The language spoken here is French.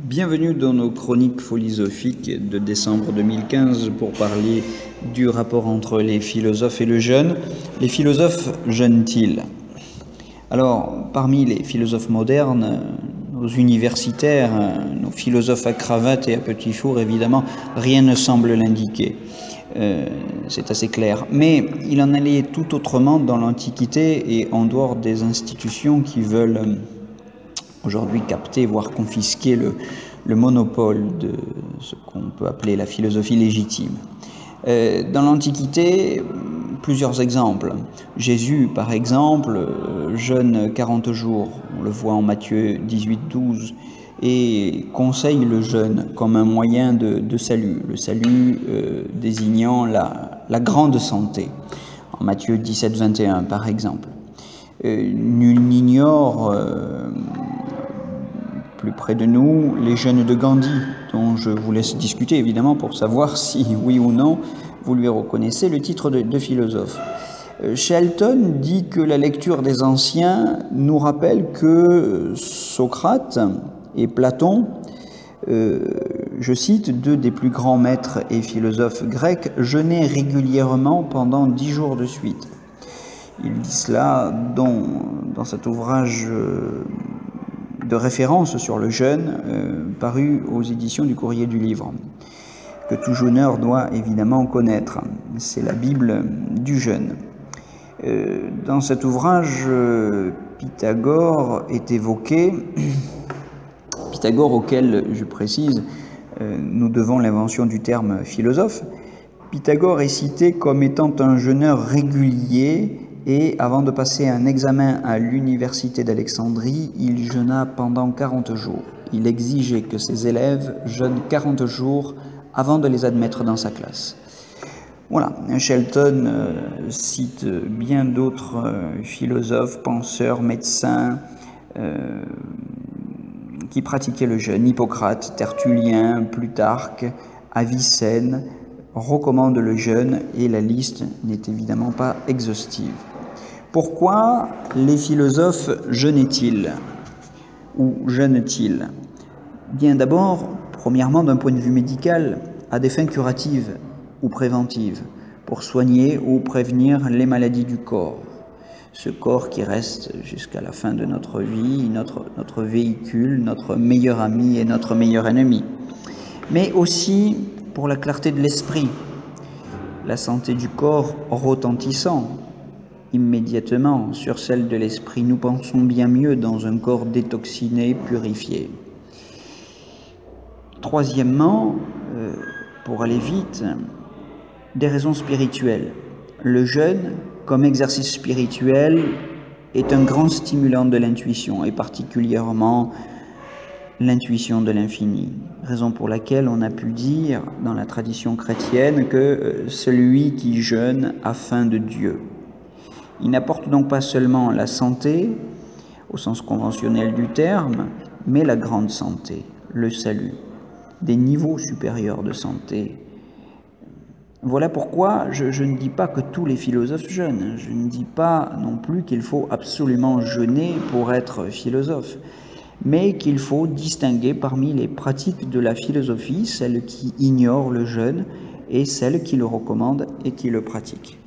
Bienvenue dans nos chroniques philosophiques de décembre 2015 pour parler du rapport entre les philosophes et le jeûne. Les philosophes jeûnent-ils? Alors, parmi les philosophes modernes, nos universitaires, nos philosophes à cravate et à petit four, évidemment, rien ne semble l'indiquer. C'est assez clair. Mais il en allait tout autrement dans l'Antiquité et en dehors des institutions qui veulent aujourd'hui capter, voire confisquer le monopole de ce qu'on peut appeler la philosophie légitime. Dans l'Antiquité, plusieurs exemples. Jésus, par exemple, jeûne 40 jours, on le voit en Matthieu 18-12, et conseille le jeûne comme un moyen de salut, le salut désignant la grande santé, en Matthieu 17-21 par exemple. Nul n'ignore plus près de nous les jeûnes de Gandhi, dont je vous laisse discuter évidemment pour savoir si oui ou non vous lui reconnaissez le titre de philosophe. Shelton dit que la lecture des anciens nous rappelle que Socrate et Platon, je cite, deux des plus grands maîtres et philosophes grecs, jeûnaient régulièrement pendant 10 jours de suite. Il dit cela dans cet ouvrage de référence sur le jeûne, paru aux éditions du Courrier du Livre, que tout jeûneur doit évidemment connaître. C'est la Bible du jeûne. Dans cet ouvrage, Pythagore est évoqué, Pythagore auquel, je précise, nous devons l'invention du terme philosophe. Pythagore est cité comme étant un jeûneur régulier et avant de passer un examen à l'université d'Alexandrie, il jeûna pendant 40 jours. Il exigeait que ses élèves jeûnent 40 jours avant de les admettre dans sa classe. Voilà, Shelton cite bien d'autres philosophes, penseurs, médecins qui pratiquaient le jeûne. Hippocrate, Tertullien, Plutarque, Avicenne recommandent le jeûne et la liste n'est évidemment pas exhaustive. Pourquoi les philosophes jeûnaient-ils ou jeûnent-ils? Bien d'abord, premièrement, d'un point de vue médical, à des fins curatives ou préventives, pour soigner ou prévenir les maladies du corps. Ce corps qui reste jusqu'à la fin de notre vie, notre véhicule, notre meilleur ami et notre meilleur ennemi. Mais aussi pour la clarté de l'esprit, la santé du corps retentissant immédiatement sur celle de l'esprit. Nous pensons bien mieux dans un corps détoxiné, purifié. Troisièmement, pour aller vite, des raisons spirituelles. Le jeûne, comme exercice spirituel, est un grand stimulant de l'intuition, et particulièrement l'intuition de l'infini. Raison pour laquelle on a pu dire dans la tradition chrétienne que celui qui jeûne a faim de Dieu. Il n'apporte donc pas seulement la santé, au sens conventionnel du terme, mais la grande santé, le salut, des niveaux supérieurs de santé. Voilà pourquoi je ne dis pas que tous les philosophes jeûnent. Je ne dis pas non plus qu'il faut absolument jeûner pour être philosophe, mais qu'il faut distinguer parmi les pratiques de la philosophie celles qui ignorent le jeûne et celles qui le recommandent et qui le pratiquent.